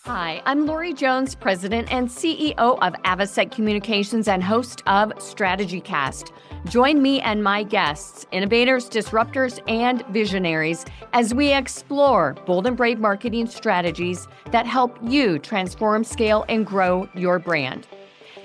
Hi, I'm Lori Jones, President and CEO of Avasec Communications and host of StrategyCast. Join me and my guests, innovators, disruptors, and visionaries, as we explore bold and brave marketing strategies that help you transform, scale, and grow your brand.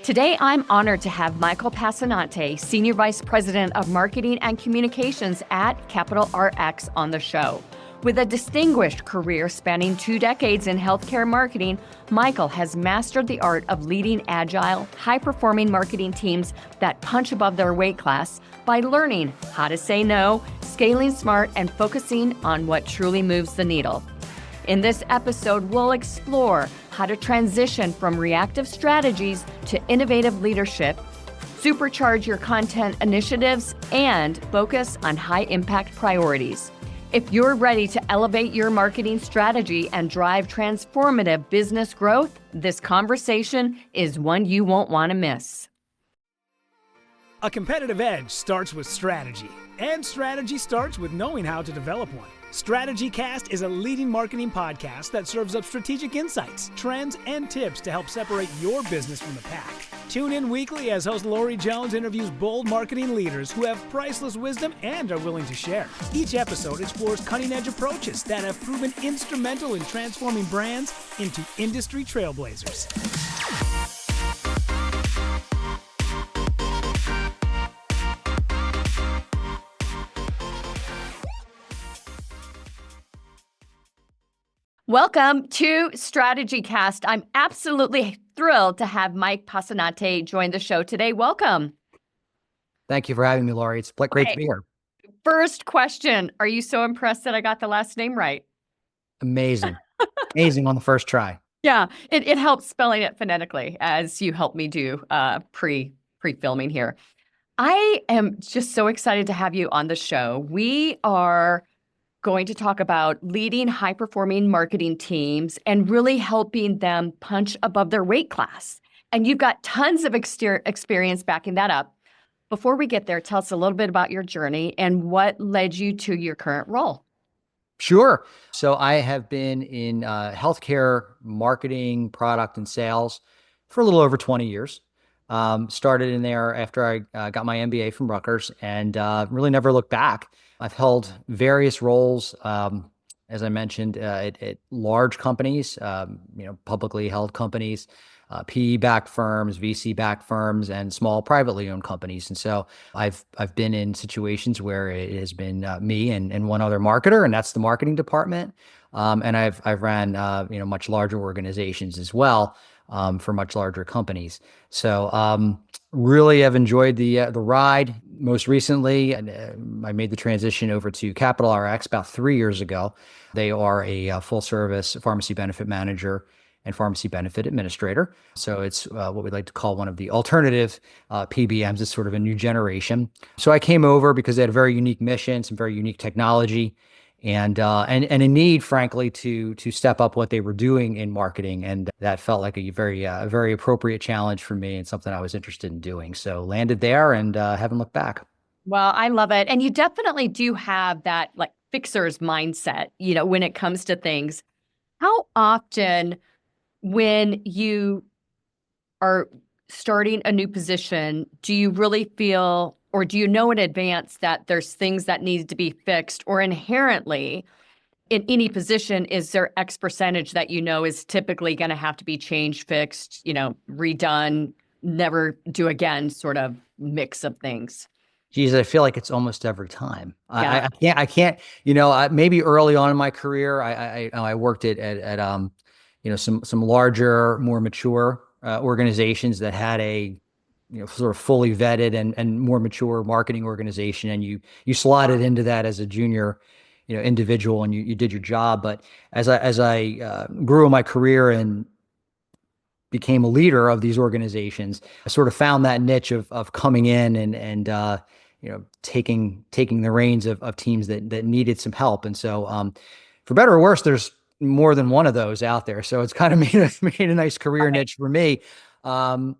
Today, I'm honored to have Michael Passanante, Senior Vice President of Marketing and Communications at Capital RX, on the show. With a distinguished career spanning 2 decades in healthcare marketing, Michael has mastered the art of leading agile, high-performing marketing teams that punch above their weight class by learning how to say no, scaling smart, and focusing on what truly moves the needle. In this episode, we'll explore how to transition from reactive strategies to innovative leadership, supercharge your content initiatives, and focus on high-impact priorities. If you're ready to elevate your marketing strategy and drive transformative business growth, this conversation is one you won't want to miss. A competitive edge starts with strategy, and strategy starts with knowing how to develop one. StrategyCast is a leading marketing podcast that serves up strategic insights, trends, and tips to help separate your business from the pack. Tune in weekly as host Lori Jones interviews bold marketing leaders who have priceless wisdom and are willing to share. Each episode explores cutting-edge approaches that have proven instrumental in transforming brands into industry trailblazers. Welcome to StrategyCast. I'm absolutely thrilled to have Mike Passanante join the show today. Welcome. Thank you for having me, Lori. It's great to be here. First question. Are you so impressed that I got the last name right? Amazing. Amazing on the first try. Yeah, it helps spelling it phonetically, as you helped me do pre-filming here. I am just so excited to have you on the show. We are going to talk about leading high-performing marketing teams and really helping them punch above their weight class. And you've got tons of experience backing that up. Before we get there, tell us a little bit about your journey and what led you to your current role. Sure. So I have been in healthcare marketing, product, and sales for a little over 20 years. Started in there after I got my MBA from Rutgers and really never looked back. I've held various roles, as I mentioned, at large companies, publicly held companies, PE-backed firms, VC-backed firms, and small privately owned companies. And so I've been in situations where it has been me and one other marketer, and that's the marketing department. And I've ran much larger organizations as well. For much larger companies. So really have enjoyed the ride. Most recently, I made the transition over to Capital RX about 3 years ago. They are a full service pharmacy benefit manager and pharmacy benefit administrator. So it's what we'd like to call one of the alternative PBMs. It's sort of a new generation. So I came over because they had a very unique mission, some very unique technology, and a need, frankly, to step up what they were doing in marketing, and that felt like a very appropriate challenge for me and something I was interested in doing. So landed there and haven't looked back. Well, I love it, and you definitely do have that like fixer's mindset, when it comes to things. How often, when you are starting a new position, do you really feel, or do you know in advance that there's things that need to be fixed, or inherently in any position, is there X percentage that is typically going to have to be changed, fixed, redone, never do again sort of mix of things? Geez, I feel like it's almost every time. Yeah. I can't, maybe early on in my career, I worked at some larger, more mature organizations that had a sort of fully vetted and more mature marketing organization, and you slotted into that as a junior, individual, and you did your job. But as I grew in my career and became a leader of these organizations, I sort of found that niche of coming in and taking the reins of teams that needed some help. And so, for better or worse, there's more than one of those out there. So it's kind of made a nice career niche for me,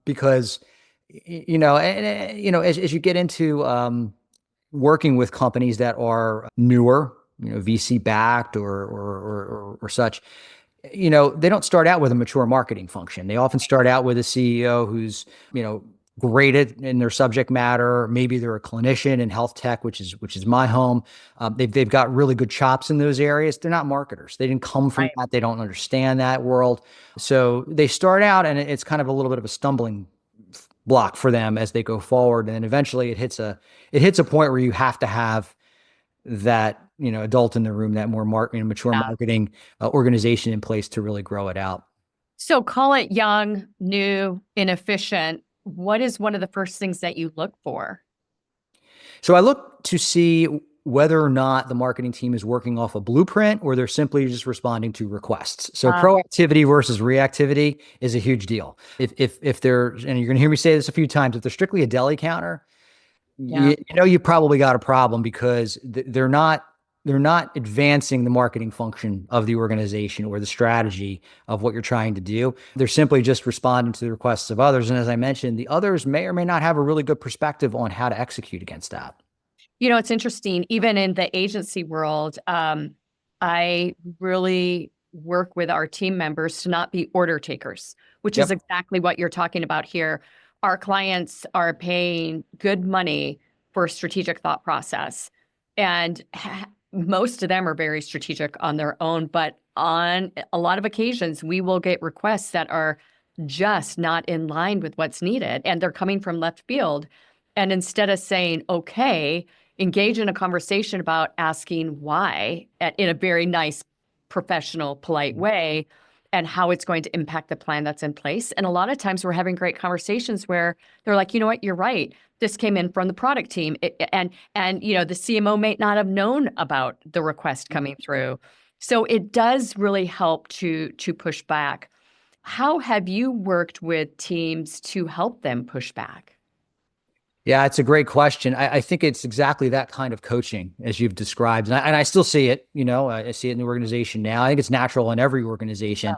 because as you get into working with companies that are newer, VC backed or such, They don't start out with a mature marketing function. They often start out with a CEO who's, great in their subject matter. Maybe they're a clinician in health tech, which is my home. They've got really good chops in those areas. They're not marketers. They didn't come from Right. that. They don't understand that world. So they start out, and it's kind of a little bit of a stumbling block for them as they go forward. And then eventually it hits a point where you have to have that, adult in the room, that more mature marketing organization in place to really grow it out. So call it young, new, inefficient. What is one of the first things that you look for? So I look to see whether or not the marketing team is working off a blueprint or they're simply just responding to requests. So proactivity versus reactivity is a huge deal. If they're, and you're going to hear me say this a few times, if they're strictly a deli counter, you probably got a problem because they're not advancing the marketing function of the organization or the strategy of what you're trying to do. They're simply just responding to the requests of others. And as I mentioned, the others may or may not have a really good perspective on how to execute against that. It's interesting, even in the agency world, I really work with our team members to not be order takers, which is exactly what you're talking about here. Our clients are paying good money for strategic thought process. And most of them are very strategic on their own, but on a lot of occasions, we will get requests that are just not in line with what's needed. And they're coming from left field. And instead of saying, okay, engage in a conversation about asking why in a very nice, professional, polite way, and how it's going to impact the plan that's in place. And a lot of times we're having great conversations where they're like, you know what, you're right. This came in from the product team. And the CMO may not have known about the request coming through. So it does really help to push back. How have you worked with teams to help them push back? Yeah, it's a great question. I think it's exactly that kind of coaching as you've described. And I still see it, I see it in the organization now. I think it's natural in every organization.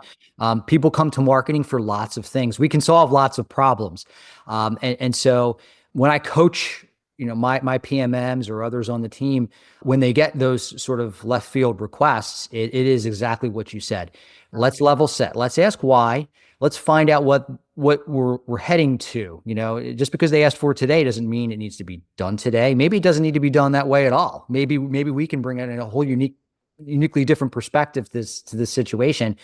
People come to marketing for lots of things. We can solve lots of problems. And so when I coach, my PMMs or others on the team, when they get those sort of left field requests, it is exactly what you said. Let's level set. Let's ask why. Let's find out what we're heading to. Just because they asked for it today doesn't mean it needs to be done today. Maybe it doesn't need to be done that way at all. Maybe we can bring in a whole uniquely different perspective to this situation,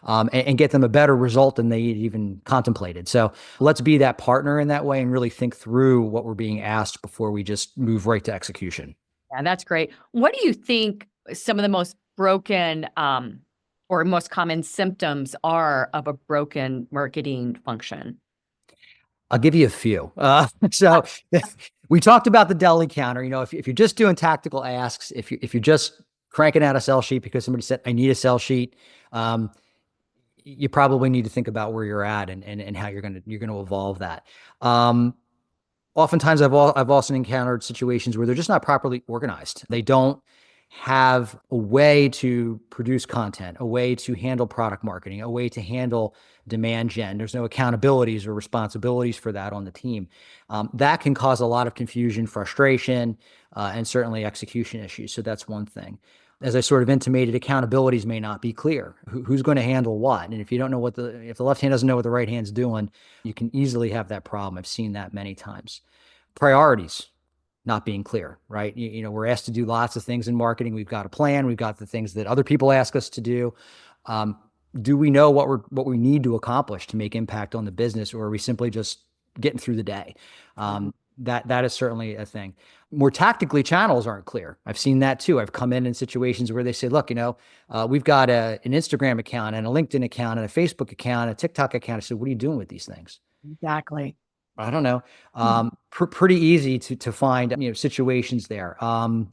and get them a better result than they even contemplated. So let's be that partner in that way and really think through what we're being asked before we just move right to execution. Yeah, that's great. What do you think some of the most broken or most common symptoms are of a broken marketing function? I'll give you a few. So we talked about the deli counter. If you're just doing tactical asks, if you're just cranking out a sell sheet because somebody said, I need a sell sheet, you probably need to think about where you're at and how you're going to evolve that. Oftentimes I've also encountered situations where they're just not properly organized. They don't have a way to produce content, a way to handle product marketing, a way to handle demand gen. There's no accountabilities or responsibilities for that on the team. That can cause a lot of confusion, frustration, and certainly execution issues. So that's one thing. As I sort of intimated, accountabilities may not be clear. Who's going to handle what? And if you don't know if the left hand doesn't know what the right hand's doing, you can easily have that problem. I've seen that many times. Priorities not being clear, right? We're asked to do lots of things in marketing. We've got a plan. We've got the things that other people ask us to do. Do we know what we need to accomplish to make impact on the business, or are we simply just getting through the day? That is certainly a thing. More tactically, channels aren't clear. I've seen that too. I've come in situations where they say, look, we've got an Instagram account and a LinkedIn account and a Facebook account, a TikTok account. I said, what are you doing with these things? Exactly. I don't know. Pretty easy to find, situations there.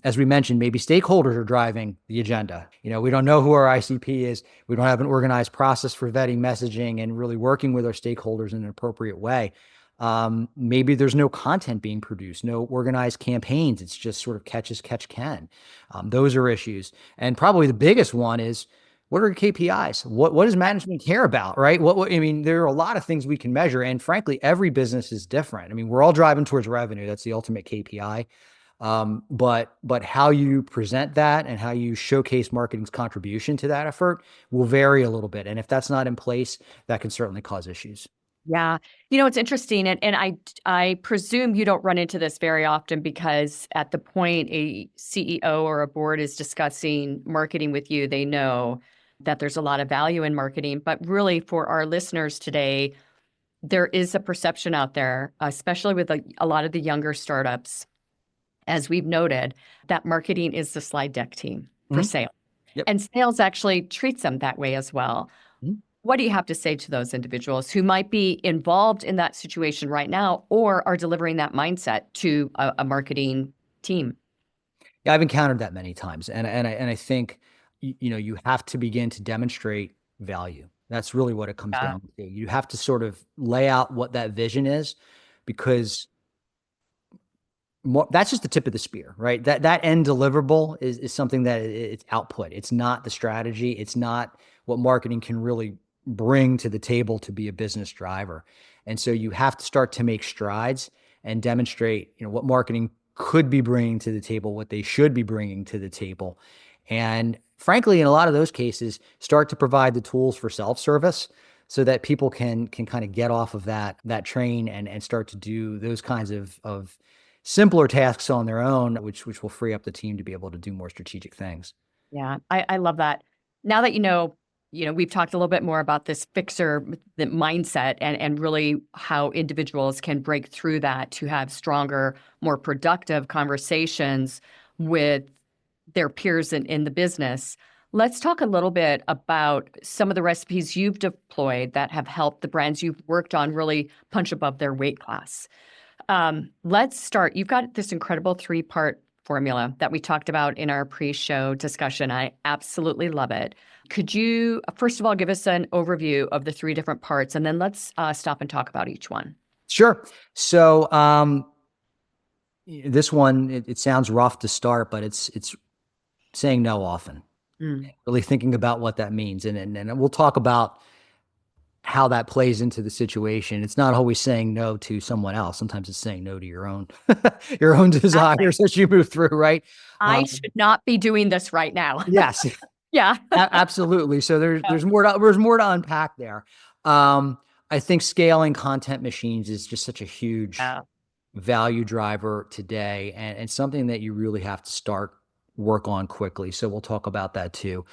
As we mentioned, maybe stakeholders are driving the agenda. We don't know who our ICP is. We don't have an organized process for vetting messaging and really working with our stakeholders in an appropriate way. Maybe there's no content being produced, no organized campaigns. It's just sort of catch as catch can. Those are issues. And probably the biggest one is, what are your KPIs? What does management care about, right? There are a lot of things we can measure. And frankly, every business is different. We're all driving towards revenue. That's the ultimate KPI. But how you present that and how you showcase marketing's contribution to that effort will vary a little bit. And if that's not in place, that can certainly cause issues. Yeah. It's interesting. And I presume you don't run into this very often, because at the point a CEO or a board is discussing marketing with you, they know that there's a lot of value in marketing. But really, for our listeners today, there is a perception out there, especially with a lot of the younger startups, as we've noted, that marketing is the slide deck team for sales. Yep. And sales actually treats them that way as well. What do you have to say to those individuals who might be involved in that situation right now, or are delivering that mindset to a marketing team? Yeah, I've encountered that many times. And I think, you have to begin to demonstrate value. That's really what it comes down to. You have to sort of lay out what that vision is, because that's just the tip of the spear, right? That end deliverable is something that it's output. It's not the strategy. It's not what marketing can really bring to the table to be a business driver. And so you have to start to make strides and demonstrate, what marketing could be bringing to the table, what they should be bringing to the table. And frankly, in a lot of those cases, start to provide the tools for self-service so that people can kind of get off of that train and start to do those kinds of simpler tasks on their own, which will free up the team to be able to do more strategic things. Yeah, I love that. Now that we've talked a little bit more about this fixer the mindset and really how individuals can break through that to have stronger, more productive conversations with their peers in the business. Let's talk a little bit about some of the recipes you've deployed that have helped the brands you've worked on really punch above their weight class. Let's start. You've got this incredible 3-part formula that we talked about in our pre-show discussion. I absolutely love it. Could you, first of all, give us an overview of the 3 different parts, and then let's stop and talk about each one? Sure. So this one, it sounds rough to start, but it's saying no often. Really thinking about what that means. And we'll talk about how that plays into the situation. It's not always saying no to someone else. Sometimes it's saying no to your own desires as you move through, right? I should not be doing this right now. Yes. Yeah. Absolutely. So there's more to unpack there. I think scaling content machines is just such a huge value driver today, and something that you really have to start work on quickly. So we'll talk about that too.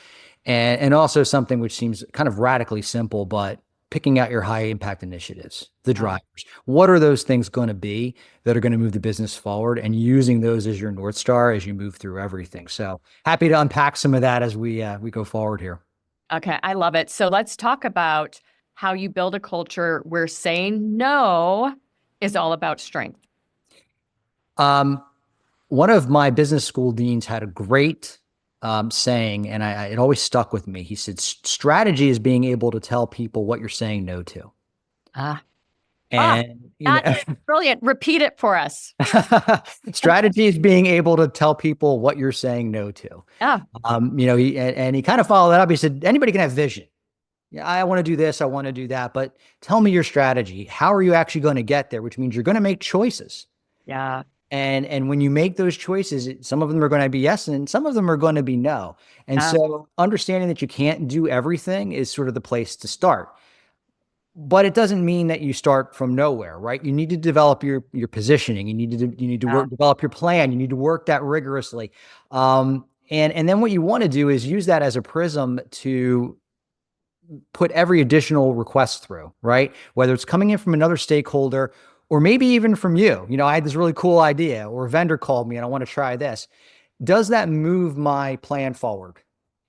And also something which seems kind of radically simple, but picking out your high impact initiatives, the drivers. What are those things going to be that are going to move the business forward, and using those as your North Star as you move through everything. So happy to unpack some of that as we go forward here. Okay. I love it. So let's talk about how you build a culture where saying no is all about strength. One of my business school deans had a great saying, and it always stuck with me. He said, strategy is being able to tell people what you're saying no to. That is brilliant. Repeat it for us. Strategy is being able to tell people what you're saying no to. He kind of followed that up. He said, anybody can have vision. Yeah, I want to do this, I want to do that, but tell me your strategy. How are you actually going to get there? Which means you're going to make choices. Yeah. And when you make those choices, some of them are going to be yes, and some of them are going to be no. And so understanding that you can't do everything is sort of the place to start. But it doesn't mean that you start from nowhere, right? You need to develop your positioning. You need to develop your plan. You need to work that rigorously. And then what you want to do is use that as a prism to put every additional request through, right? Whether it's coming in from another stakeholder, or maybe even from you. I had this really cool idea, or a vendor called me and I want to try this. Does that move my plan forward?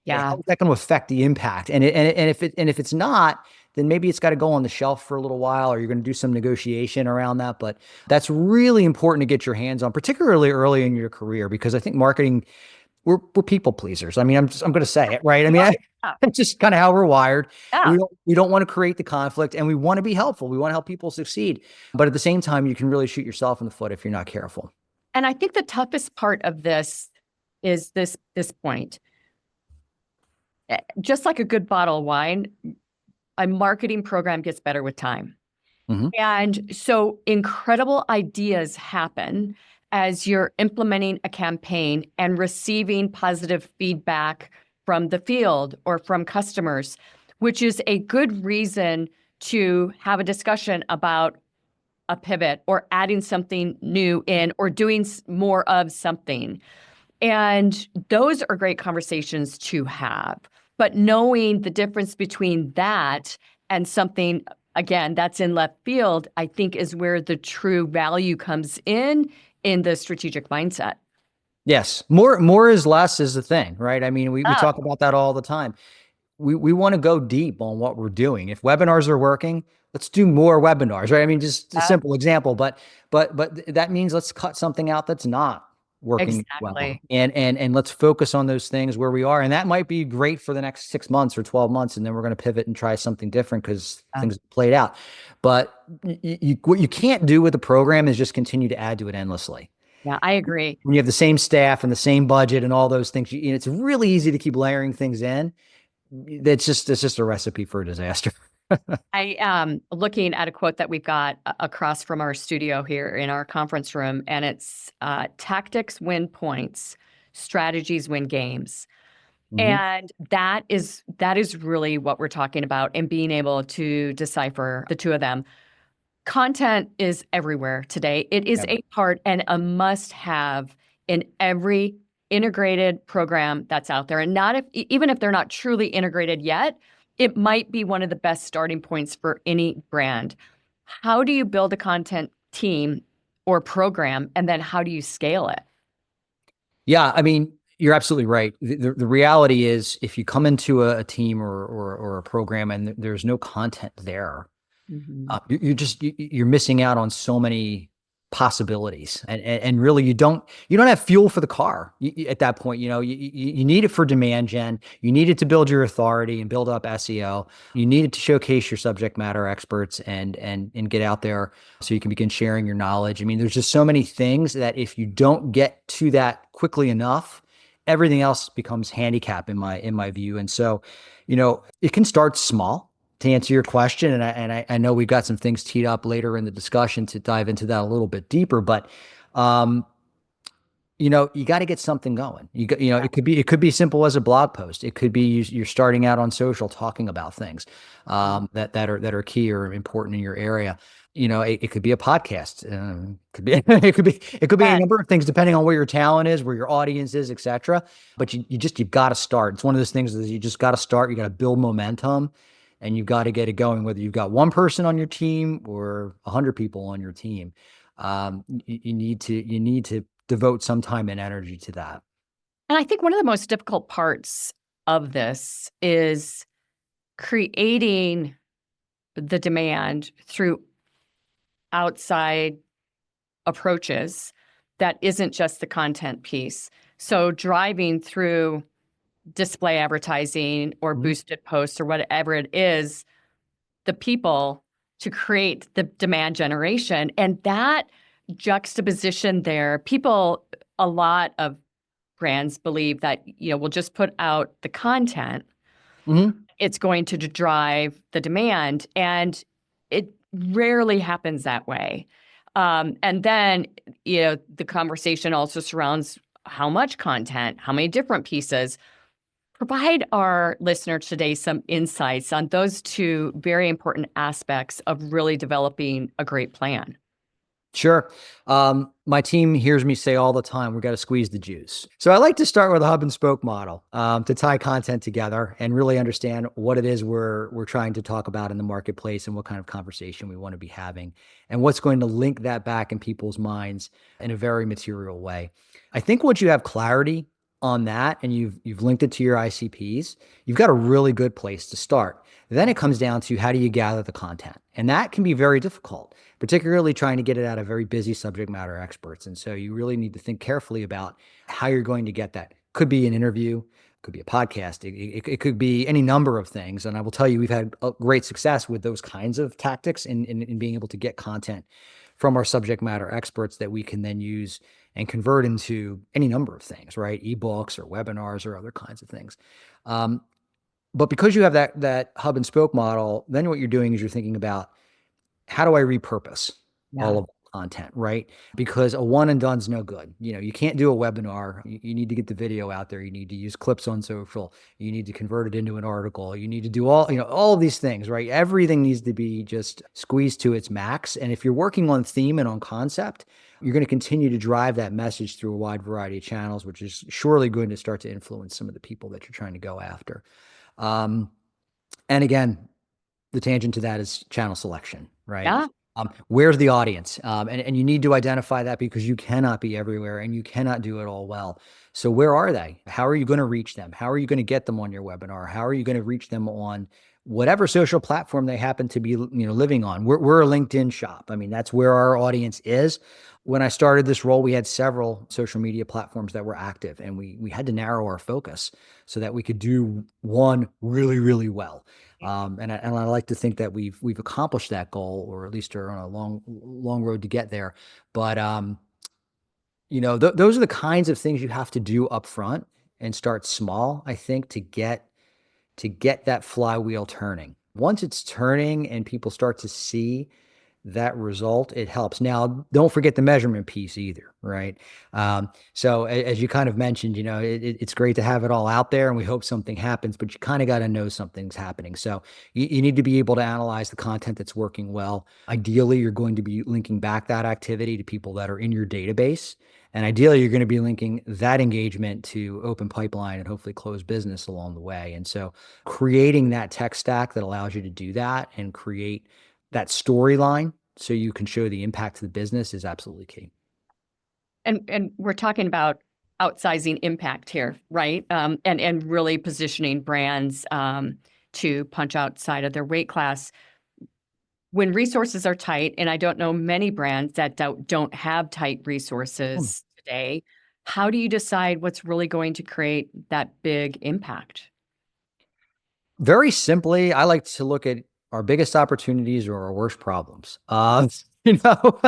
Yeah. How is that going to affect the impact? And if it's not, then maybe it's got to go on the shelf for a little while, or you're going to do some negotiation around that. But that's really important to get your hands on, particularly early in your career, because I think marketing, we're people pleasers. I mean, I'm going to say it, right? I mean, it's just kind of how we're wired. Yeah. We don't want to create the conflict, and we want to be helpful. We want to help people succeed. But at the same time, you can really shoot yourself in the foot if you're not careful. And I think the toughest part of this is this point. Just like a good bottle of wine, a marketing program gets better with time. Mm-hmm. And so incredible ideas happen. as you're implementing a campaign and receiving positive feedback from the field or from customers, which is a good reason to have a discussion about a pivot or adding something new in or doing more of something. And those are great conversations to have. But knowing the difference between that and something, again, that's in left field, I think is where the true value comes in the strategic mindset. Yes. More is less is the thing, right? I mean, we Oh, talk about that all the time. We want to go deep on what we're doing. If webinars are working, let's do more webinars, right? I mean, just a simple example, but that means let's cut something out that's not working well. exactly. And let's focus on those things where we are. And that might be great for the next 6 months or 12 months. And then we're going to pivot and try something different because things have played out. But what you can't do with the program is just continue to add to it endlessly. Yeah, I agree. When you have the same staff and the same budget and all those things, it's really easy to keep layering things in. It's just a recipe for a disaster. I am looking at a quote that we've got across from our studio here in our conference room, and it's tactics win points, strategies win games. And that is really what we're talking about, and being able to decipher the two of them. Content is everywhere today. It is a part and a must-have in every integrated program that's out there. And even if they're not truly integrated yet, it might be one of the best starting points for any brand. How do you build a content team or program, and then how do you scale it? Yeah, I mean, you're absolutely right. The reality is, if you come into a team or a program and there's no content there, you're missing out on so many possibilities, and really you don't have fuel for the car at that point. You need it for demand gen. You need it to build your authority and build up SEO. You need it to showcase your subject matter experts and get out there so you can begin sharing your knowledge. I mean, there's just so many things that if you don't get to that quickly enough, everything else becomes handicap in my view. And so, it can start small. To answer your question, and I know we've got some things teed up later in the discussion to dive into that a little bit deeper, but you got to get something going. It could be simple as a blog post. It could be you're starting out on social talking about things that are key or important in your area. It could be a podcast. It could be a number of things depending on where your talent is, where your audience is, etc. But you've got to start. It's one of those things that you just got to start. You got to build momentum. And you've got to get it going, whether you've got one person on your team or 100 people on your team. You need to devote some time and energy to that. And I think one of the most difficult parts of this is creating the demand through outside approaches that isn't just the content piece. So driving through display advertising or boosted posts or whatever it is, the people to create the demand generation. And that juxtaposition there, a lot of brands believe that, we'll just put out the content. It's going to drive the demand. And it rarely happens that way. And then, the conversation also surrounds how much content, how many different pieces. Provide our listeners today some insights on those two very important aspects of really developing a great plan. Sure. My team hears me say all the time, we've got to squeeze the juice. So I like to start with a hub and spoke model to tie content together and really understand what it is we're trying to talk about in the marketplace and what kind of conversation we want to be having and what's going to link that back in people's minds in a very material way. I think once you have clarity on that and you've linked it to your ICPs, you've got a really good place to start. Then it comes down to how do you gather the content? And that can be very difficult, particularly trying to get it out of very busy subject matter experts. And so you really need to think carefully about how you're going to get that. Could be an interview, could be a podcast, it could be any number of things. And I will tell you, we've had great success with those kinds of tactics in being able to get content from our subject matter experts that we can then use and convert into any number of things, right? Ebooks or webinars or other kinds of things. But because you have that hub and spoke model, then what you're doing is you're thinking about how do I repurpose all of content, right? Because a one and done's no good. You can't do a webinar. You need to get the video out there. You need to use clips on social. You need to convert it into an article. You need to do all of these things, right? Everything needs to be just squeezed to its max. And if you're working on theme and on concept, you're going to continue to drive that message through a wide variety of channels, which is surely going to start to influence some of the people that you're trying to go after. And again, the tangent to that is channel selection, right? Yeah. Where's the audience? And you need to identify that because you cannot be everywhere and you cannot do it all well. So where are they? How are you going to reach them? How are you going to get them on your webinar? How are you going to reach them on whatever social platform they happen to be, living on? We're a LinkedIn shop. I mean, that's where our audience is. When I started this role, we had several social media platforms that were active, and we had to narrow our focus so that we could do one really, really well. And I like to think that we've accomplished that goal, or at least are on a long road to get there. But those are the kinds of things you have to do up front and start small, I think, to get that flywheel turning. Once it's turning and people start to see that result, it helps. Now, don't forget the measurement piece either, right? So as you kind of mentioned, it's great to have it all out there and we hope something happens, but you kind of got to know something's happening. So you need to be able to analyze the content that's working well. Ideally, you're going to be linking back that activity to people that are in your database. And ideally, you're going to be linking that engagement to open pipeline and hopefully close business along the way. And so creating that tech stack that allows you to do that and create that storyline so you can show the impact to the business is absolutely key. And we're talking about outsizing impact here, right? And really positioning brands to punch outside of their weight class. When resources are tight, and I don't know many brands that don't have tight resources today, how do you decide what's really going to create that big impact? Very simply, I like to look at our biggest opportunities or our worst problems. You know,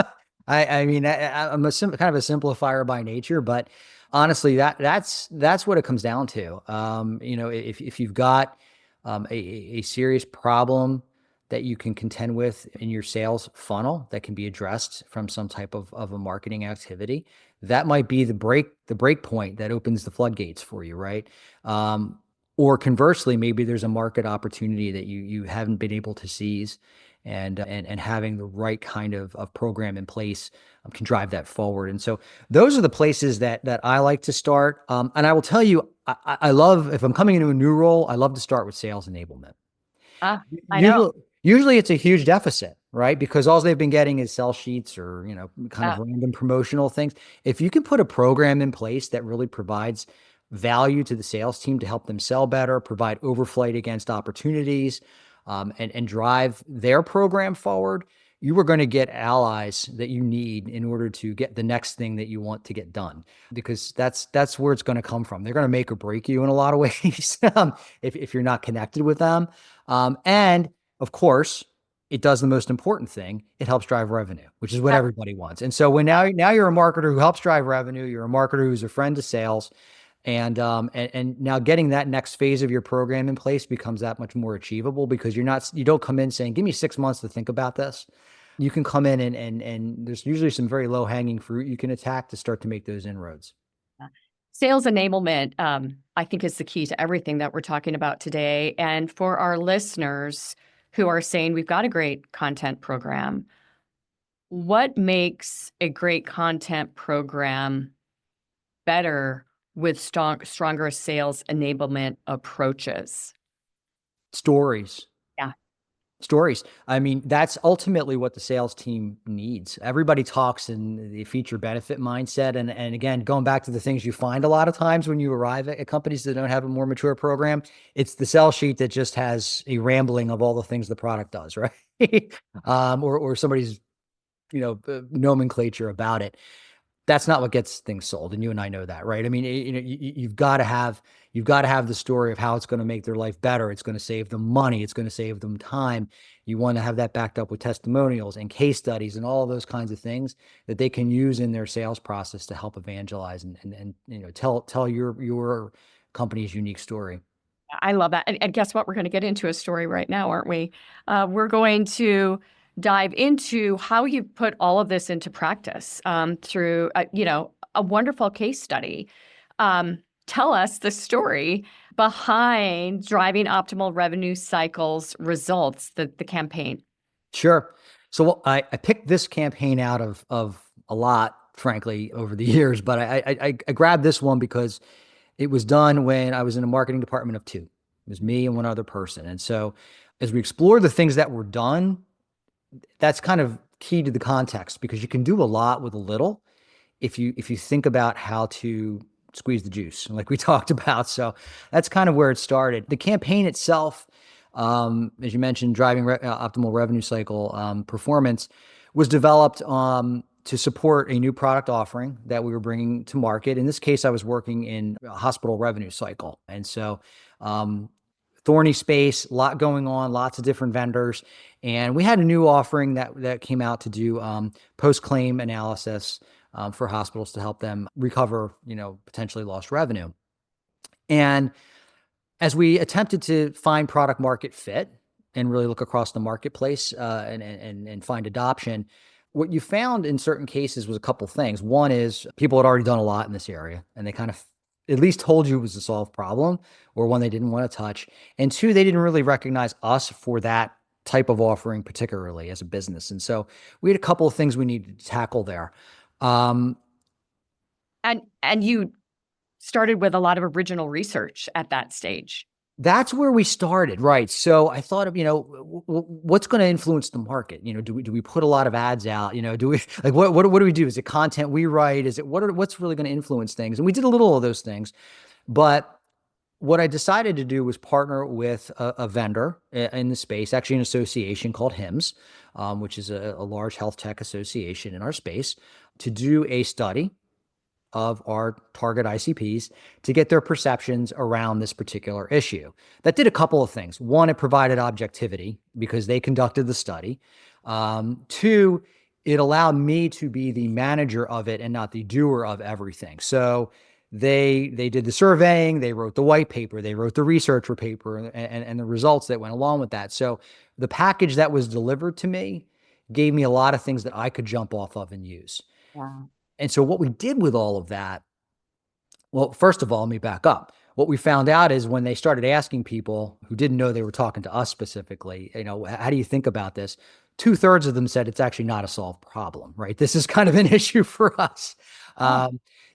I mean, I'm kind of a simplifier by nature, but honestly, that's what it comes down to. If you've got a serious problem that you can contend with in your sales funnel that can be addressed from some type of a marketing activity, that might be the break point that opens the floodgates for you, right? Or conversely, maybe there's a market opportunity that you haven't been able to seize, and having the right kind of program in place can drive that forward. And so those are the places that I like to start. And I will tell you, I love, if I'm coming into a new role, I love to start with sales enablement. I know. Usually it's a huge deficit, right? Because all they've been getting is sell sheets or, kind of random promotional things. If you can put a program in place that really provides value to the sales team to help them sell better, provide overflight against opportunities, and drive their program forward, you are going to get allies that you need in order to get the next thing that you want to get done, because that's where it's going to come from. They're going to make or break you in a lot of ways if you're not connected with them. And of course, it does the most important thing. It helps drive revenue, which is what everybody wants. And so when now you're a marketer who helps drive revenue, you're a marketer who's a friend to sales. And now getting that next phase of your program in place becomes that much more achievable, because you don't come in saying, give me 6 months to think about this. You can come in and there's usually some very low hanging fruit you can attack to start to make those inroads. Sales enablement, I think, is the key to everything that we're talking about today. And for our listeners who are saying, we've got a great content program, what makes a great content program better with stronger sales enablement approaches? Stories. Yeah. Stories. I mean, that's ultimately what the sales team needs. Everybody talks in the feature benefit mindset. And again, going back to the things you find a lot of times when you arrive at companies that don't have a more mature program, it's the sell sheet that just has a rambling of all the things the product does, right? Or somebody's, nomenclature about it. That's not what gets things sold. And you and I know that, right? I mean, you've got to have the story of how it's going to make their life better. It's going to save them money. It's going to save them time. You want to have that backed up with testimonials and case studies and all of those kinds of things that they can use in their sales process to help evangelize and tell your company's unique story. I love that. And guess what? We're going to get into a story right now, aren't we? We're going to dive into how you put all of this into practice through, a wonderful case study. Tell us the story behind driving optimal revenue cycles results, the campaign. Sure. So I picked this campaign out of a lot, frankly, over the years, but I grabbed this one because it was done when I was in a marketing department of two. It was me and one other person. And so as we explored the things that were done, that's kind of key to the context because you can do a lot with a little if you think about how to squeeze the juice, like we talked about. So that's kind of where it started. The campaign itself, as you mentioned, driving optimal revenue cycle performance, was developed to support a new product offering that we were bringing to market. In this case, I was working in a hospital revenue cycle. And so thorny space, a lot going on, lots of different vendors. And we had a new offering that came out to do post-claim analysis for hospitals to help them recover, potentially lost revenue. And as we attempted to find product market fit and really look across the marketplace and find adoption, what you found in certain cases was a couple things. One is people had already done a lot in this area, and they kind of at least told you it was a solved problem or one they didn't want to touch. And two, they didn't really recognize us for that type of offering, particularly as a business. And so we had a couple of things we needed to tackle there. And you started with a lot of original research at that stage. That's where we started, right? So I thought of, what's going to influence the market? Do we put a lot of ads out? Do we what do we do? Is it content we write? Is it what's really going to influence things? And we did a little of those things, but what I decided to do was partner with a vendor in the space, actually an association called HIMSS, which is a large health tech association in our space, to do a study of our target ICPs to get their perceptions around this particular issue. That did a couple of things. One, it provided objectivity because they conducted the study. Two, it allowed me to be the manager of it and not the doer of everything. So they did the surveying, they wrote the white paper, they wrote the research paper and the results that went along with that. So the package that was delivered to me gave me a lot of things that I could jump off of and use. Wow. And so what we did with all of that, well, first of all, let me back up. What we found out is when they started asking people who didn't know they were talking to us specifically, how do you think about this? 2/3 of them said it's actually not a solved problem, right? This is kind of an issue for us.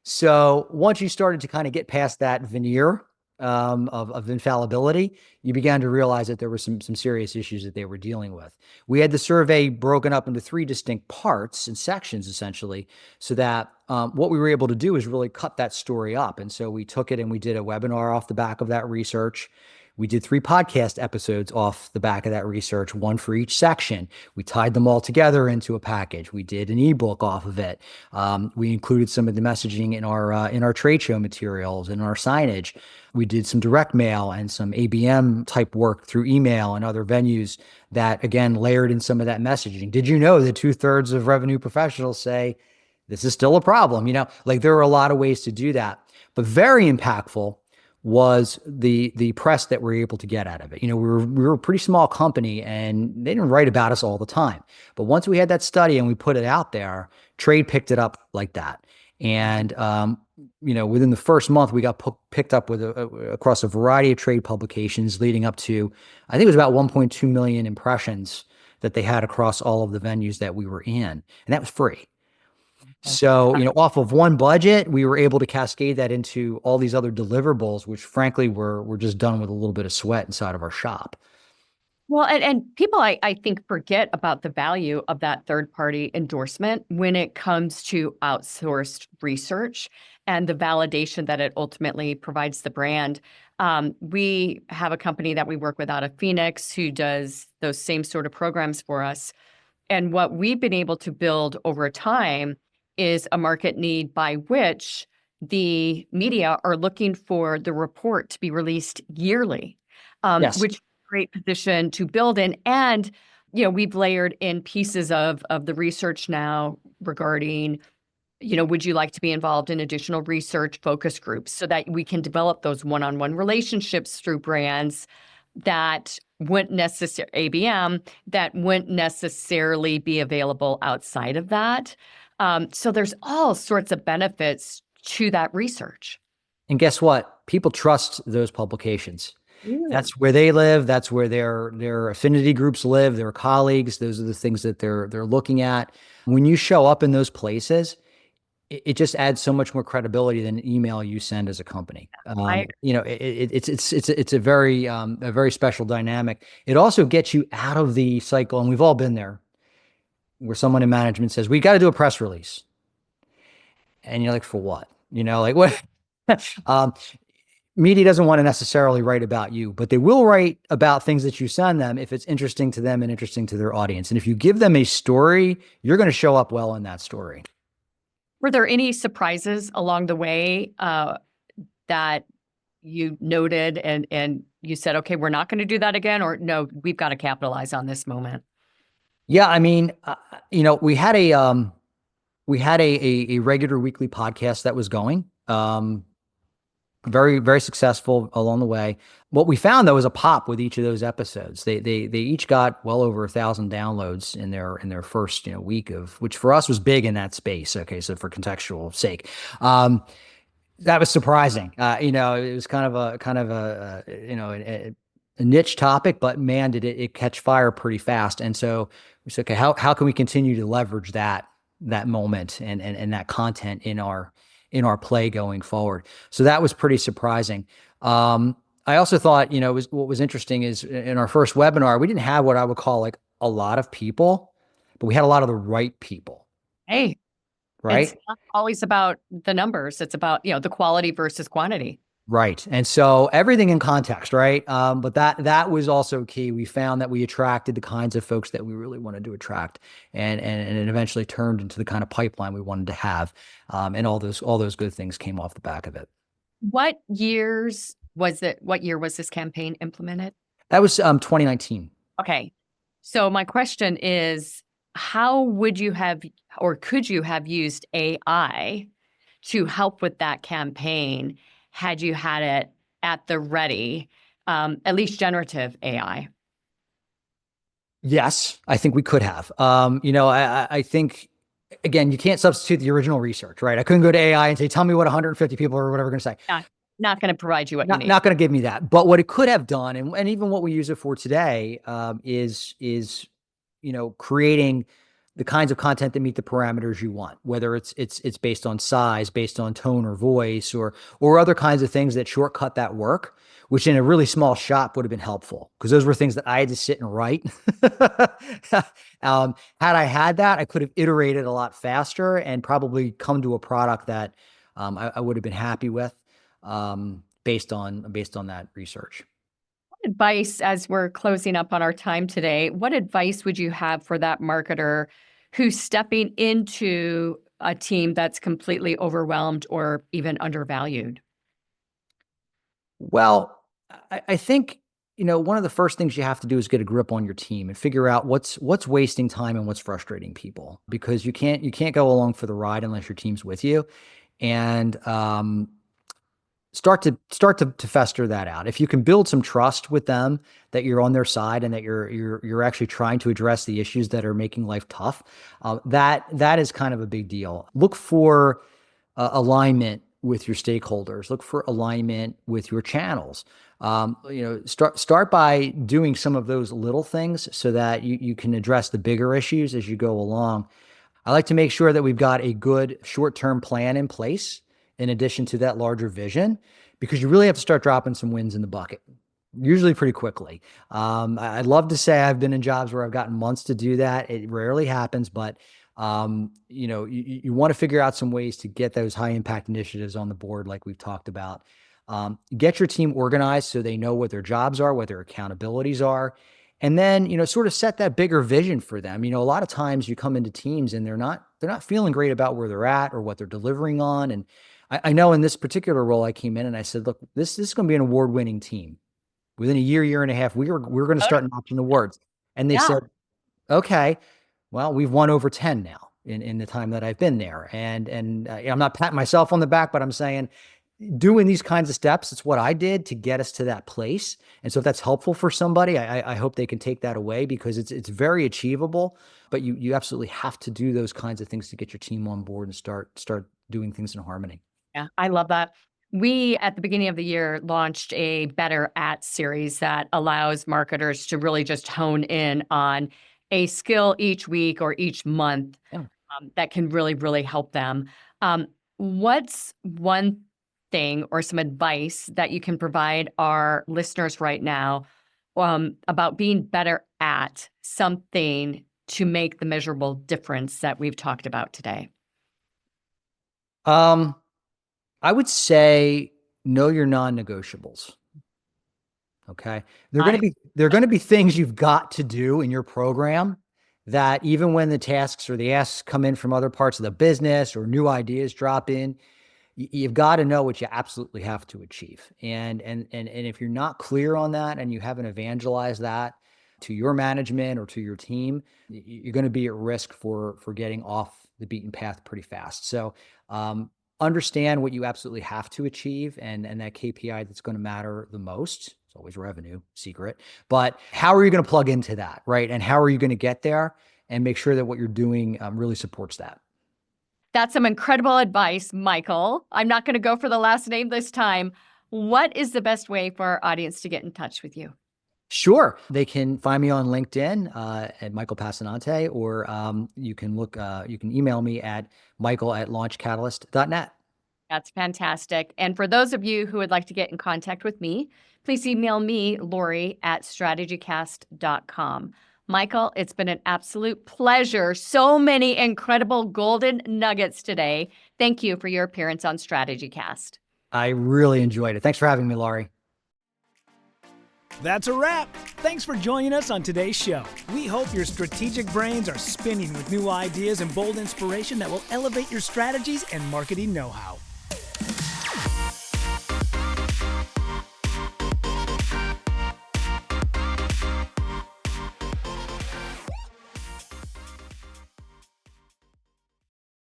So once you started to kind of get past that veneer of infallibility, you began to realize that there were some serious issues that they were dealing with. We had the survey broken up into 3 distinct parts and sections, essentially, so that what we were able to do is really cut that story up. And so we took it and we did a webinar off the back of that research. We did 3 podcast episodes off the back of that research, 1 for each section. We tied them all together into a package. We did an ebook off of it. We included some of the messaging in our trade show materials and our signage. We did some direct mail and some ABM type work through email and other venues that, again, layered in some of that messaging. Did you know that 2/3 of revenue professionals say this is still a problem? There are a lot of ways to do that, but very impactful was the press that we're able to get out of it. We were a pretty small company and they didn't write about us all the time. But once we had that study and we put it out there, trade picked it up like that. And, within the first month, we got picked up with across a variety of trade publications leading up to, I think it was about 1.2 million impressions that they had across all of the venues that we were in. And that was free. So, off of one budget, we were able to cascade that into all these other deliverables, which frankly were just done with a little bit of sweat inside of our shop. Well, and people, I think, forget about the value of that third-party endorsement when it comes to outsourced research and the validation that it ultimately provides the brand. We have a company that we work with out of Phoenix who does those same sort of programs for us. And what we've been able to build over time is a market need by which the media are looking for the report to be released yearly, Yes. which is a great position to build in. And, we've layered in pieces of the research now regarding, would you like to be involved in additional research focus groups so that we can develop those one-on-one relationships through brands that wouldn't necessarily ABM that wouldn't necessarily be available outside of that. So there's all sorts of benefits to that research. And guess what? People trust those publications. Yeah. That's where they live. That's where their affinity groups live, their colleagues. Those are the things that they're looking at. When you show up in those places, it just adds so much more credibility than an email you send as a company. It's a very special dynamic. It also gets you out of the cycle, and we've all been there, where someone in management says, "We got to do a press release," and you're like, "For what?" Like what? Media doesn't want to necessarily write about you, but they will write about things that you send them if it's interesting to them and interesting to their audience. And if you give them a story, you're going to show up well in that story. Were there any surprises along the way that you noted and you said, okay, we're not going to do that again, or no, we've got to capitalize on this moment? Yeah, I mean, we had a regular weekly podcast that was going. Very, very successful along the way. What we found though was a pop with each of those episodes. They each got well over 1,000 downloads in their first week of, which for us was big in that space. Okay, so for contextual sake, that was surprising. It was kind of a niche topic, but man, did it catch fire pretty fast. And so we said, okay, how can we continue to leverage that moment and that content in our play going forward? So that was pretty surprising. I also thought, what was interesting is in our first webinar, we didn't have what I would call like a lot of people, but we had a lot of the right people. Hey, right? It's not always about the numbers. It's about, the quality versus quantity. Right. And so everything in context, right? But that was also key. We found that we attracted the kinds of folks that we really wanted to attract, and it eventually turned into the kind of pipeline we wanted to have. And all those good things came off the back of it. What years was it? What year was this campaign implemented? That was 2019. Okay. So my question is, how would you have, or could you have used AI to help with that campaign had you had it at the ready, at least generative AI? Yes, I think we could have. I think, again, you can't substitute the original research, right? I couldn't go to AI and say, tell me what 150 people or whatever are going to say. Not going to provide you what you need. Not going to give me that. But what it could have done, and even what we use it for today, is creating the kinds of content that meet the parameters you want, whether it's based on size, based on tone or voice, or other kinds of things that shortcut that work, which in a really small shop would have been helpful, because those were things that I had to sit and write. Had I had that, I could have iterated a lot faster and probably come to a product that I would have been happy with, based on that research. Advice, as we're closing up on our time today, what advice would you have for that marketer who's stepping into a team that's completely overwhelmed or even undervalued? Well, I think, one of the first things you have to do is get a grip on your team and figure out what's wasting time and what's frustrating people, because you can't go along for the ride unless your team's with you. And start to fester that out. If you can build some trust with them that you're on their side and that you're actually trying to address the issues that are making life tough, that is kind of a big deal. Look for alignment with your stakeholders. Look for alignment with your channels. Start by doing some of those little things so that you can address the bigger issues as you go along. I like to make sure that we've got a good short-term plan in place in addition to that larger vision, because you really have to start dropping some wins in the bucket, usually pretty quickly. I'd love to say I've been in jobs where I've gotten months to do that. It rarely happens, but you want to figure out some ways to get those high impact initiatives on the board, like we've talked about. Get your team organized so they know what their jobs are, what their accountabilities are. And then, sort of set that bigger vision for them. A lot of times you come into teams and they're not feeling great about where they're at or what they're delivering on. And I know in this particular role, I came in and I said, look, this is going to be an award-winning team. Within a year and a half, we're going to start notching awards. And they said, okay, well, we've won over 10 now in the time that I've been there. And I'm not patting myself on the back, but I'm saying, doing these kinds of steps, it's what I did to get us to that place. And so if that's helpful for somebody, I hope they can take that away, because it's very achievable, but you absolutely have to do those kinds of things to get your team on board and start doing things in harmony. Yeah, I love that. We, at the beginning of the year, launched a Better At series that allows marketers to really just hone in on a skill each week or each month Yeah. that can really, really help them. What's one thing or some advice that you can provide our listeners right now about being better at something to make the measurable difference that we've talked about today? I would say know your non-negotiables. Okay. They're going to be things you've got to do in your program that even when the tasks or the asks come in from other parts of the business or new ideas drop in, you've got to know what you absolutely have to achieve. And if you're not clear on that and you haven't evangelized that to your management or to your team, you're going to be at risk for getting off the beaten path pretty fast. So, understand what you absolutely have to achieve and that KPI that's going to matter the most. It's always revenue, secret. But how are you going to plug into that, right? And how are you going to get there and make sure that what you're doing really supports that? That's some incredible advice, Michael. I'm not going to go for the last name this time. What is the best way for our audience to get in touch with you? Sure. They can find me on LinkedIn at Michael Passanante, or you can email me at michael@launchcatalyst.net. That's fantastic. And for those of you who would like to get in contact with me, please email me, Lori, at strategycast.com. Michael, it's been an absolute pleasure. So many incredible golden nuggets today. Thank you for your appearance on StrategyCast. I really enjoyed it. Thanks for having me, Laurie. That's a wrap. Thanks for joining us on today's show. We hope your strategic brains are spinning with new ideas and bold inspiration that will elevate your strategies and marketing know-how.